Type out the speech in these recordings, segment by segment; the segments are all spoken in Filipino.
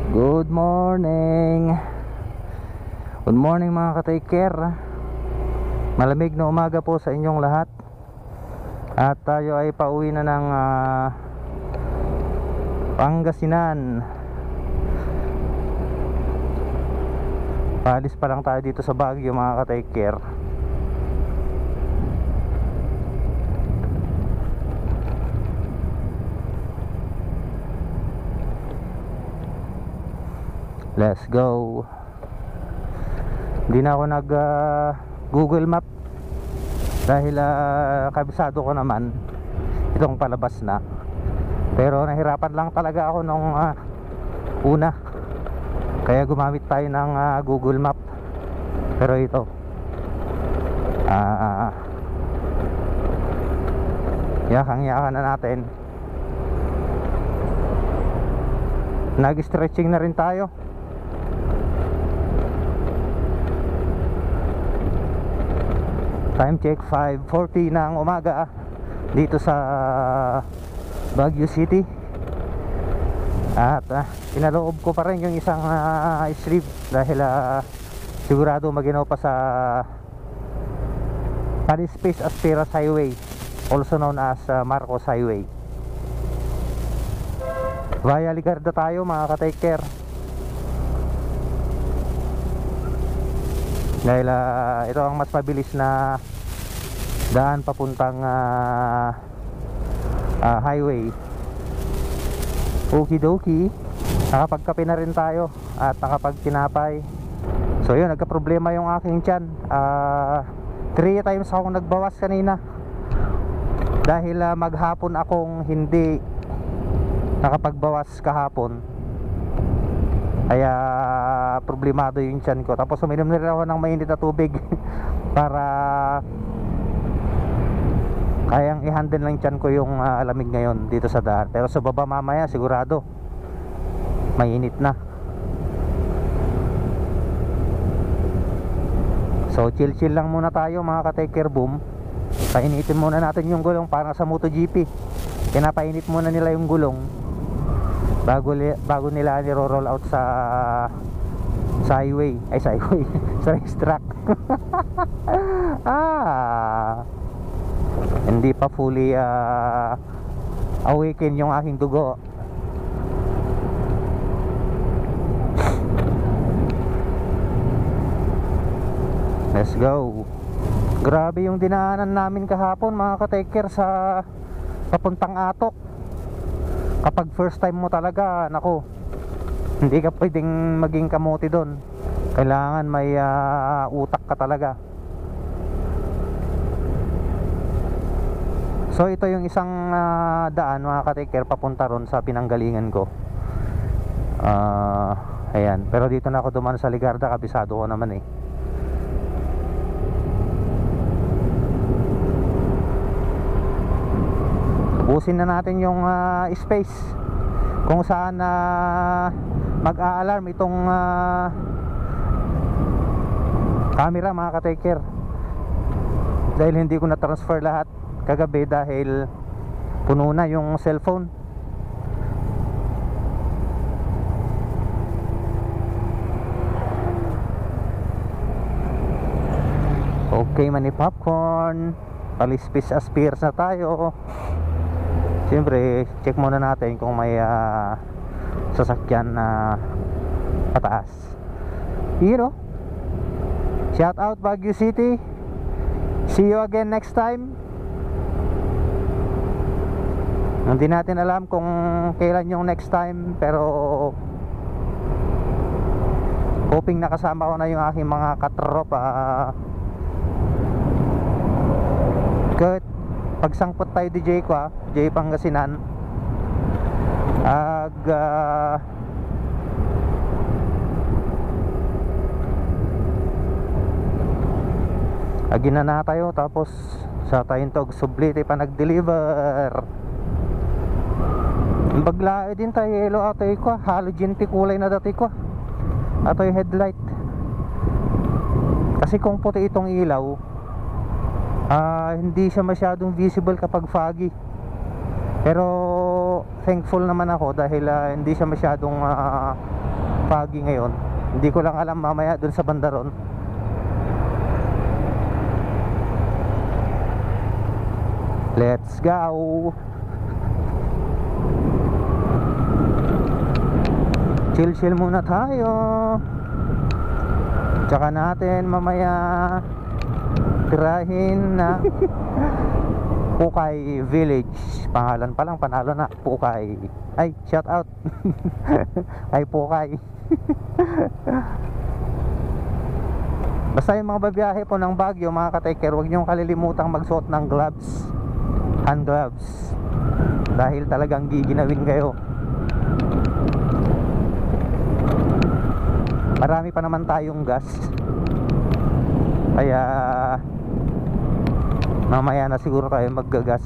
Good morning. Good morning mga ka-take care. Malamig na umaga po sa inyong lahat. At tayo ay pauwi na ng Pangasinan. Paalis pa lang tayo dito sa Baguio mga ka-take care. Let's go. Hindi na ako nag Google Map dahil kabisado ko naman itong palabas na. Pero nahirapan lang talaga ako nung una, kaya gumamit tayo ng Google Map. Pero ito yakang-yakan na natin. Nag-stretching na rin tayo. Time check 5:40 ng umaga dito sa Baguio City. At pinaloob ko pa rin yung isang sleeve dahil sigurado maginaw pa sa Calispace Aspiras Highway, also known as Marcos Highway. Via Ligarda tayo mga ka-take care. Dahil ito ang mas mabilis na daan papuntang highway. Okidoki. Nakapagkape na rin tayo at nakapagtinapay. So yun, nagka-problema yung aking tiyan. 3 times akong nagbawas kanina dahil maghapon akong hindi nakapagbawas kahapon. Kaya problemado yung tiyan ko. Tapos uminom na rin ako ng mainit na tubig para kayang i-handle ng tiyan ko yung lamig ngayon dito sa daan. Pero sa baba mamaya sigurado mainit na. So chill lang muna tayo mga ka-take care boom. Painitin muna natin yung gulong para sa MotoGP. Pinapainit muna nila yung gulong bago nila niro-roll out sa highway. Ay, sa highway sa racetrack. Hindi pa fully awaken yung aking dugo. Let's go. Grabe yung dinaanan namin kahapon mga ka-take care sa papuntang Atok. Kapag first time mo talaga, nako, hindi ka pwedeng maging kamote doon. Kailangan may utak ka talaga. So ito yung isang daan mga ka-take care papunta ron sa pinanggalingan ko. Ayan, pero dito na ako dumaan sa Ligarda, kabisado ko naman eh. Ubusin na natin yung space kung saan mag-a-alarm itong camera mga ka-take care. Dahil hindi ko na-transfer lahat kagabi dahil puno na yung cellphone. Okay, mani popcorn. Calispace Aspiras na tayo. Siyempre, check muna natin kung may sasakyan na pataas. You know, shout out Baguio City. See you again next time. Hindi natin alam kung kailan yung next time, pero hoping nakasama ko na yung aking mga katropa. Good. Pagsangpot tayo DJ ko DJ Pangasinan. Agina na tayo, tapos sa tayong tog Sublite pa nag-deliver. Baglae din tayo yellow atoy ko, halogen ti kulay na dati ko. Atoy headlight. Kasi kung puti itong ilaw, hindi siya masyadong visible kapag foggy. Pero thankful naman ako dahil hindi siya masyadong foggy ngayon. Hindi ko lang alam mamaya dun sa bandaron. Let's go. Chill muna tayo. Tsaka natin mamaya tirahin na Pukay Village. Pangalan pa lang, panalo na. Pukay. Ay, shout out. Ay, Pukay. Basta yung mga babiyahe po ng Baguio, mga ka-taker, huwag niyong kalilimutang magsuot ng gloves, hand gloves, dahil talagang giginawin kayo. Marami pa naman tayong gas, kaya mamaya na siguro tayo maggagas.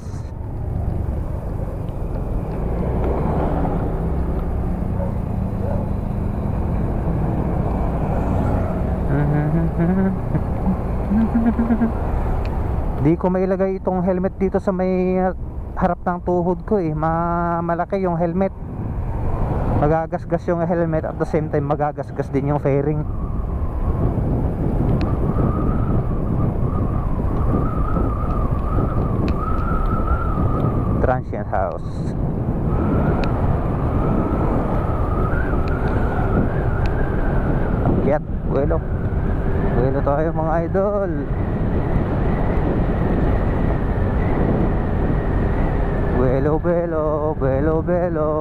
Di ko mailagay itong helmet dito sa may harap ng tuhod ko eh. Malaki yung helmet. Magagasgas yung helmet, at the same time magagasgas din yung fairing. Transient house. Akyat, buwelo. Buwelo tayo mga idol. Buwelo, buwelo, buwelo, buwelo.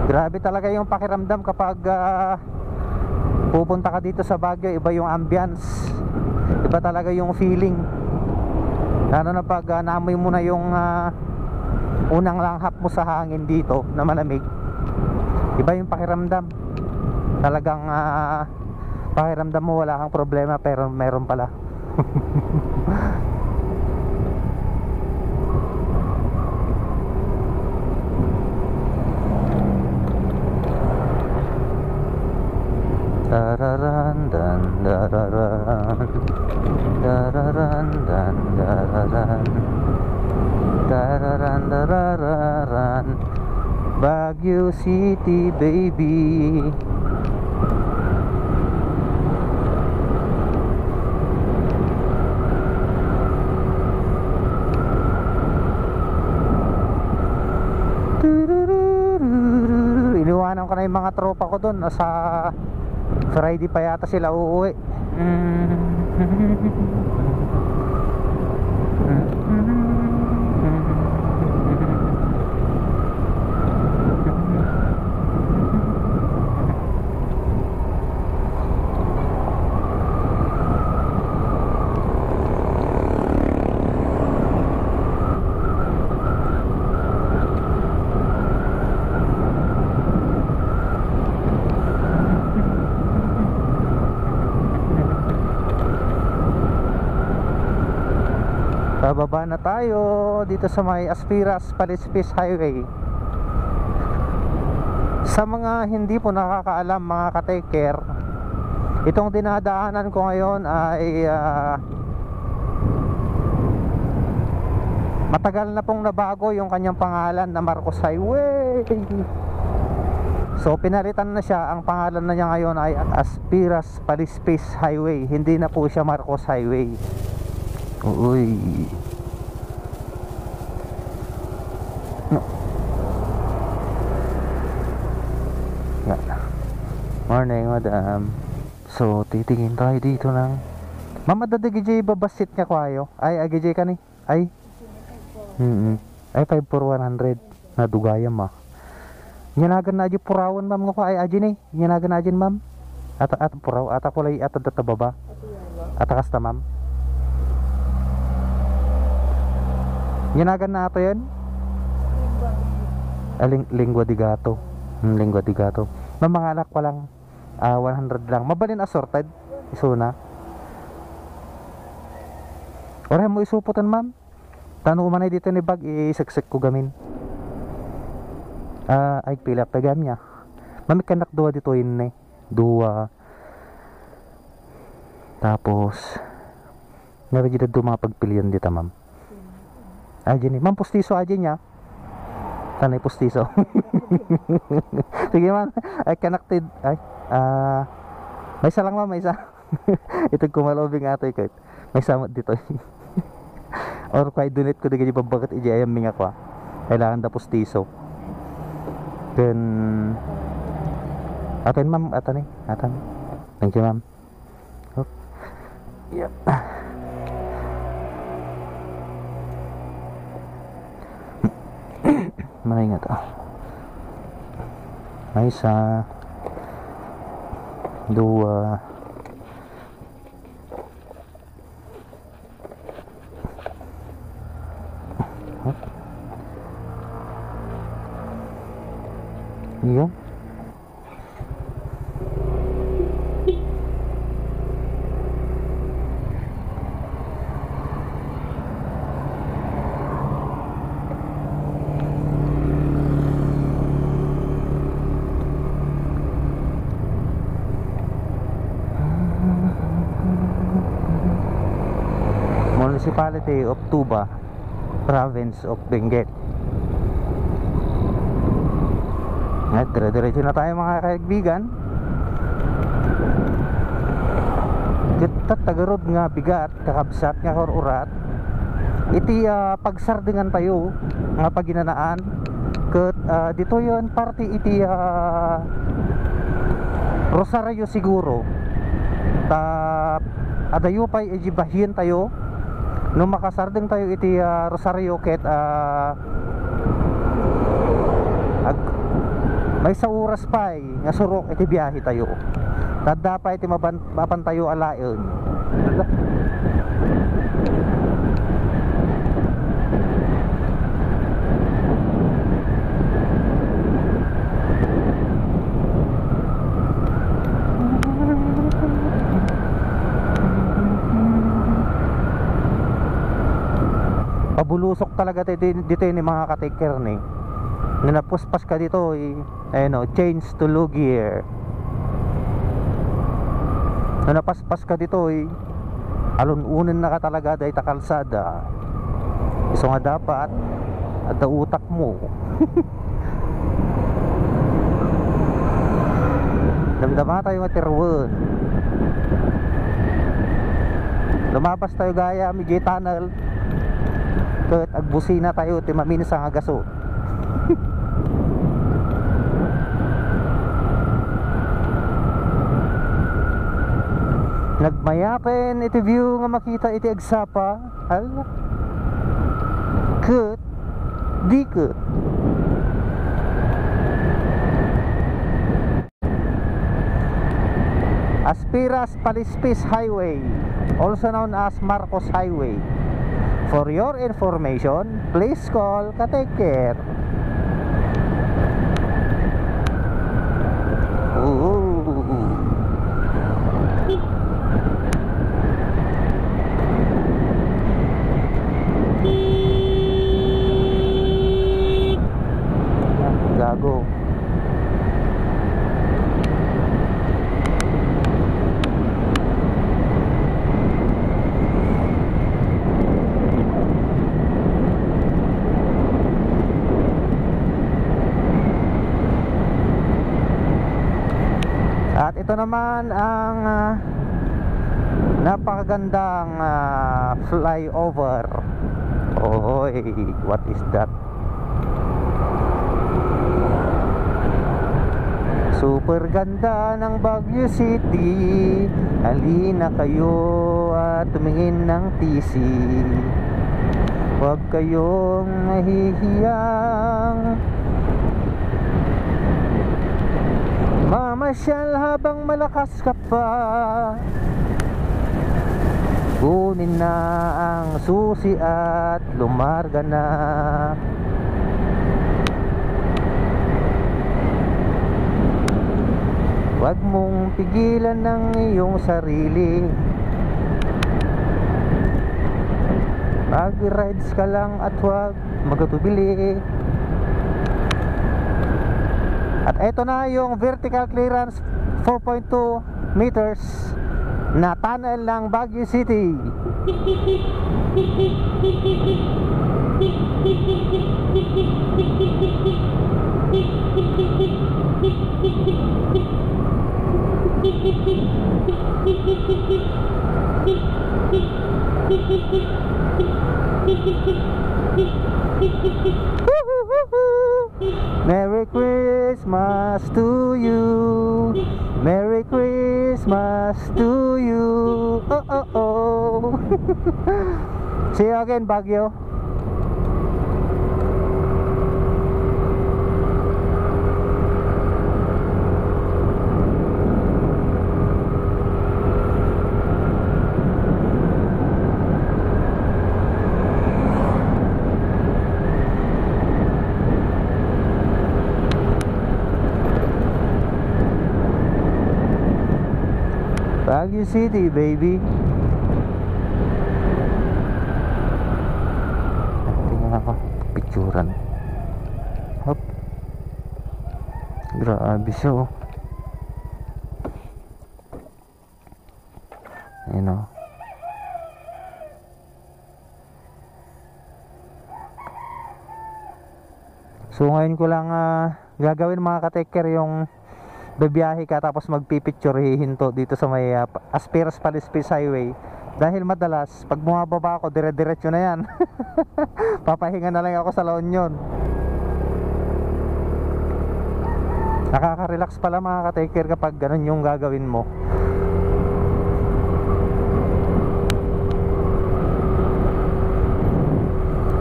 Grabe talaga yung pakiramdam kapag pupunta ka dito sa Baguio. Iba yung ambience, iba talaga yung feeling. Lalo na pag naamoy mo na yung unang langhap mo sa hangin dito na malamig. Iba yung pakiramdam. Talagang pakiramdam mo wala kang problema, pero meron pala. Dararan dan dararan, dararan dan dararan, dararan dararan, Baguio City baby. Iniwanan ko na yung mga tropa ko doon. Sa Friday pa yata sila uuwi. Bababa na tayo dito sa may Aspiras Palispis Highway. Sa mga hindi po nakakaalam mga ka-taker, itong dinadaanan ko ngayon ay matagal na pong nabago yung kanyang pangalan na Marcos Highway. So pinalitan na siya, ang pangalan na niya ngayon ay Aspiras Palispis Highway. Hindi na po siya Marcos Highway. Uy. No. Morning, madam. So, titingin tayo dito ng Mama, dada gijay babasit nga kwayo. Ay, agijay ka ni. Ay. Ay, 5 for 100. Nadugayam ah. Nyanagan na aji purawan, ma'am, nga ko ay aji ni. Nyanagan na aji, ma'am. At puraw, ata kulay at tatababa. At kasta, ma'am. Nyanagan na ato yan? Lingua di gato. Lingua di gato. Mamangalak ko lang 100 lang. Mabalin assorted. Isuna. Oray mo isuputan, ma'am. Tano man ay dito ni bag isaksik ko gamin. Ay pila pagam niya. Mami kanak dua dito yun eh. Dua. Tapos meron dito mga pagpilian dito ma'am. Ajin ma'am pustiso ajin niya. Tanay pustiso. Sige ma'am, ay connected. Ay, may isa lang ma'am, may isa. Ito kumalobing ato kahit may samot dito. Or kaya donate ko digay babagat iji ayam minga ko. Kailangan da pustiso. Then atin ma'am, atan. Thank you ma'am. Oh. Yep. Manay nga to. May isa, dua, yun. Municipality of Tuba, Province of Benguet. At dire-diretso na tayo mga kaibigan. Kita tagarod nga bigat kakabsat nga korurat. Iti pagsardingan tayo nga paginanaan. Ket dito yon party iti Rosario siguro. Ta adayo pay ijibahin tayo. No makasardeng tayo iti Rosario ket may sa oras pa nga surok iti biyahe tayo. Tadda pa iti mapan tayo alayon. Pabulusok talaga dito ni mga ka-taker ni. Napuspas ka dito change to low gear. Napaspas ka dito alununin na ka talaga dahil takalsada. Iso nga dapat at utak mo. Damdama tayo nga tirwan. Lumabas tayo gaya medyo tunnel. Ket agbusina tayo ti maminis ang agaso. Nagmayapen iti view nga makita iti agsapa. Hala. Ket di ket Aspiras Palispis Highway, also known as Marcos Highway. For your information, please call ka-taker. Gago. At ito naman ang napakagandang flyover. Oy, what is that? Super ganda ng Baguio City. Halina kayo at tumingin ng TC. Huwag kayong nahihiyang mamasyal habang malakas ka pa. Kunin na ang susi at lumarga na. Huwag mong pigilan ng iyong sarili. Mag-rides ka lang at huwag magatubili. At eto na yung vertical clearance 4.2 meters na tunnel ng Baguio City. Merry Christmas to you. Merry Christmas to you. Oh oh oh. See you again, Baguio. Baguio City, baby. Tingnan ako, picturean. Hop. Grabe siya, oh. Ayun, oh. So ngayon ko lang gagawin, mga ka-taker, yung bibiyahe ka tapos magpipicture, hihinto dito sa may Asperas Palispis Highway. Dahil madalas pag bumababa ako, dire-diretso na yan. Papahinga na lang ako sa La Union. Nakaka-relax pala, mga ka-taker, kapag ganun yung gagawin mo.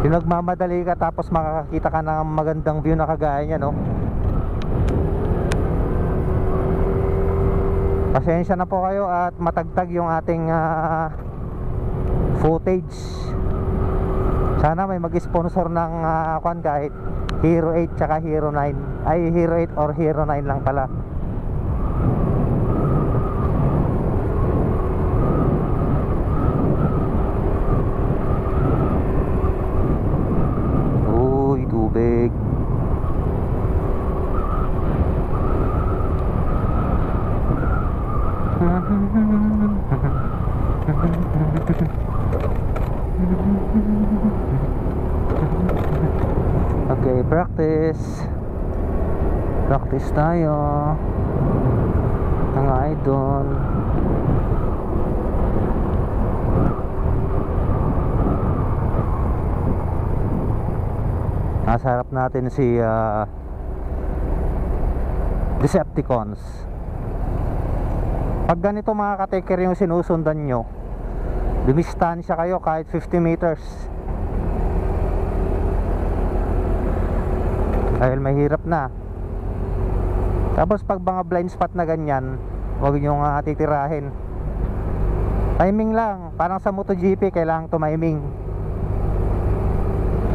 Yung nagmamadali ka tapos makakakita ka ng magandang view na kagaya niya, no? Pasensya na po kayo at matagtag yung ating footage. Sana may mag-sponsor ng kwan, kahit Hero 8 tsaka Hero 9. Ay, Hero 8 or Hero 9 lang pala. Uy, tubig. Okay, practice tayo, mga idol. Nasa harap natin si Decepticons. Pag ganito, mga ka-taker, yung sinusundan nyo, dumistansya kayo kahit 50 meters. Dahil mahirap na. Tapos pag mga blind spot na ganyan, huwag nyo nga titirahin. Timing lang. Parang sa MotoGP, kailangan tumiming.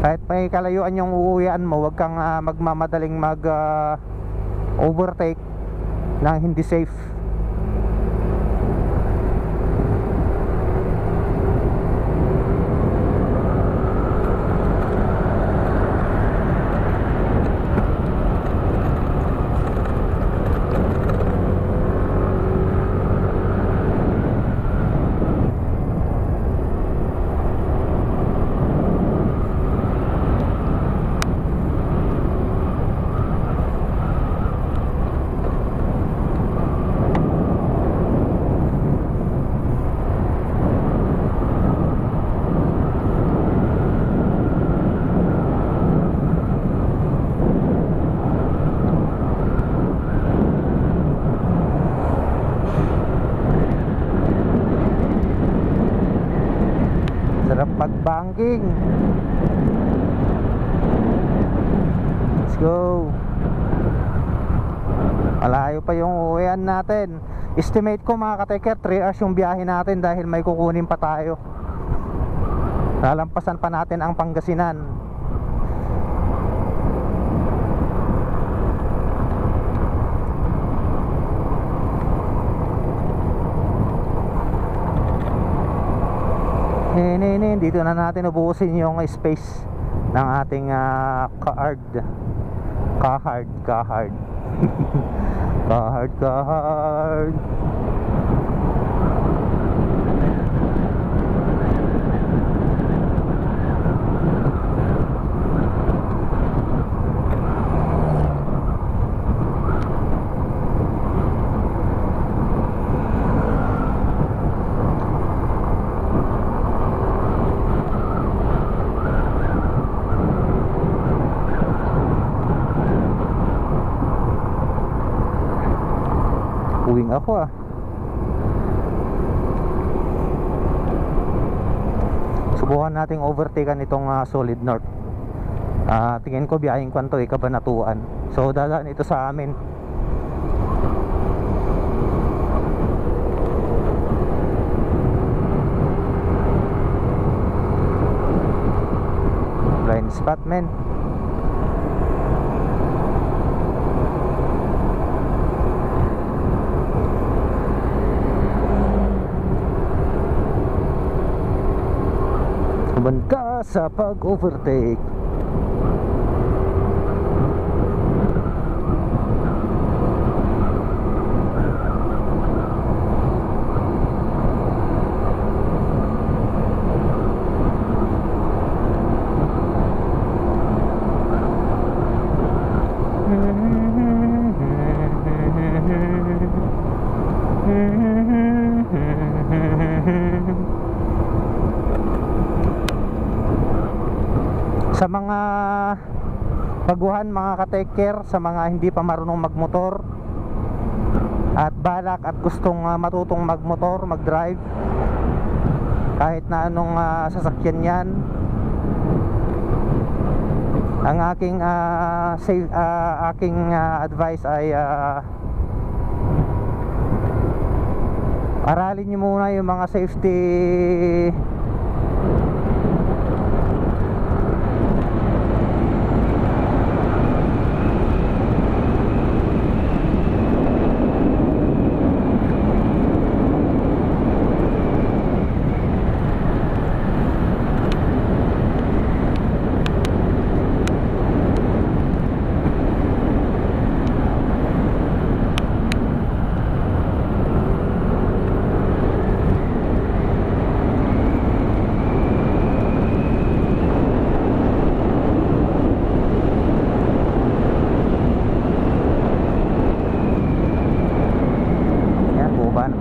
Kahit may kalayuan yung uuwian mo, huwag kang magmamadaling overtake na hindi safe. Pag-banking. Let's go. Malayo pa yung uwian natin. Estimate ko, mga ka-taker, 3 hours yung biyahe natin dahil may kukunin pa tayo. Lalampasan pa natin ang Pangasinan. Dito na natin ubusin yung space ng ating card. Card. ako ah. Subukan nating overtaken itong Solid North. Tingin ko biyahing kwanto Cabanatuan. So dadaan ito sa amin. Blind spot men. Banta sa pag-overtake. Sa mga baguhan, mga ka-take care, sa mga hindi pa marunong magmotor at balak at gustong matutong magmotor, mag-drive kahit na anong sasakyan yan, ang aking advice ay aralin nyo muna yung mga safety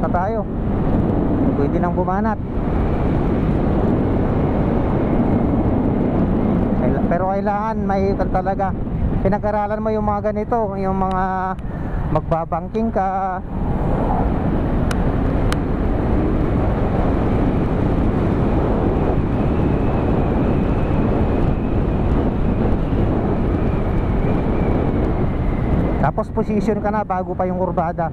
tayo. Pwede nang bumanat. Pero kailangan may talaga pinag-aralan mo yung mga ganito, yung mga magbabangking ka. Tapos position ka na bago pa yung kurbada.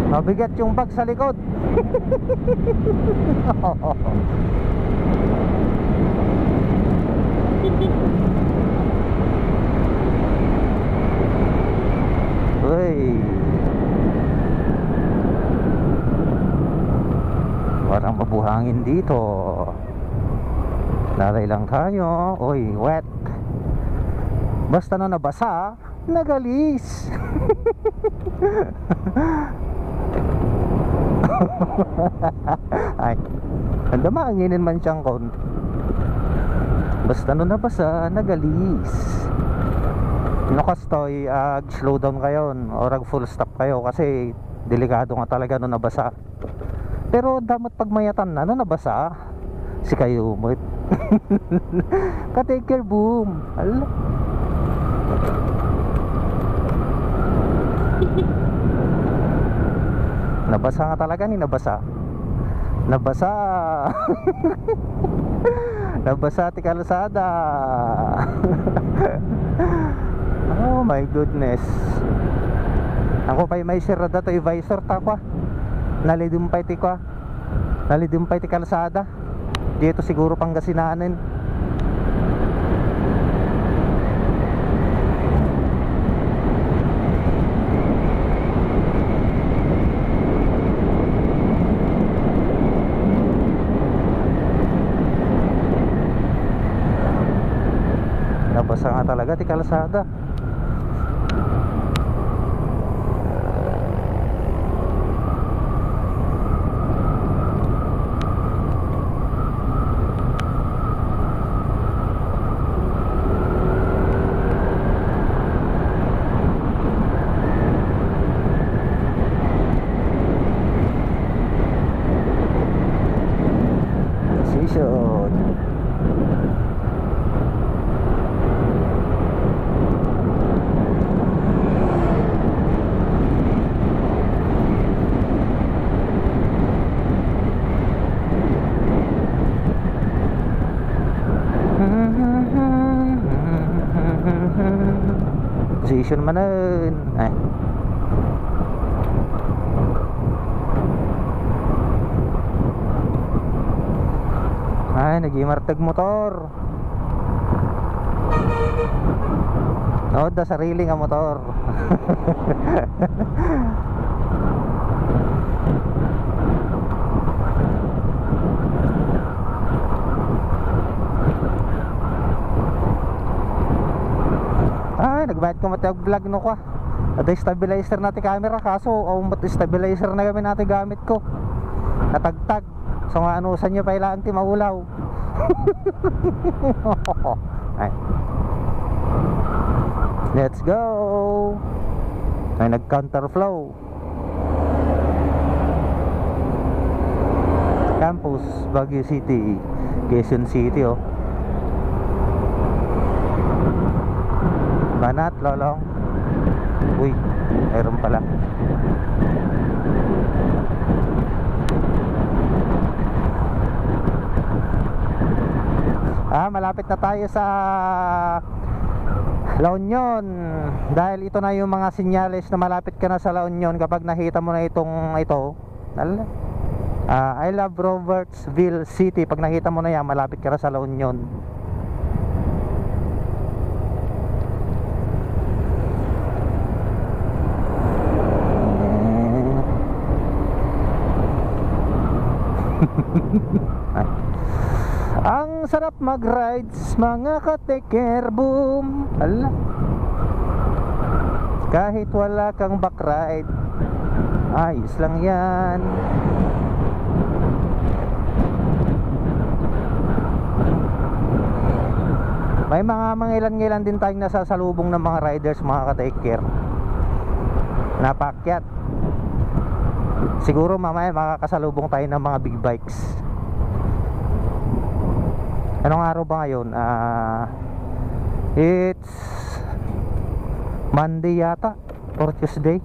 Mabigat yung bag sa likod. Uy, walang mabuhangin dito. Lalay lang tayo. Uy, wet. Basta na nabasa, nagalis. Ay, handa maanginin man siyang kon. Basta no nabasa, nagalis. Nakastoy, slow down kayo o full stop kayo kasi delikado nga talaga no nabasa. Pero dapat pagmayatan na no nabasa, si kayo umit. Ka-take care, boom. Hala. Nabasa nga talaga ni nabasa. Nabasa. Nabasa ti kalsada. Oh my goodness. Ako pa'y may sirada to visor ta kwa. Nalidumpay ti kwa. Nalidumpay ti kalsada. Dito siguro Pangasinanan. Nabasa nga talaga ti kalsada. station manen. Ay, nagimartag motor. Oh, da sarili nga motor. Ay, nagbayad ko matag vlog no ko. Ada stabilizer natin camera kaso stabilizer na gamit natin gamit ko. Natagtag. So nga anusan nyo pa ilaan ti maulaw. Ay. Let's go. Ay, nag counterflow. Campus Baguio City, Quezon City oh. Banat, Lolong. Uy, mayroon pala. Malapit na tayo sa La Union. Dahil ito na yung mga sinyales na malapit ka na sa La Union kapag nakita mo na ito. I love Robertsville City. Pag nakita mo na yan, malapit ka na sa La Union. Ang sarap mag-rides mga ka-teker boom. Ala. Kahit wala kang backride, ayos lang yan. May mga ilan-ilan din tayong nasasalubong ng mga riders mga ka-teker. Napakyat. Siguro mamaya makakasalubong tayo ng mga big bikes. Anong araw ba ngayon? It's Monday yata or Tuesday.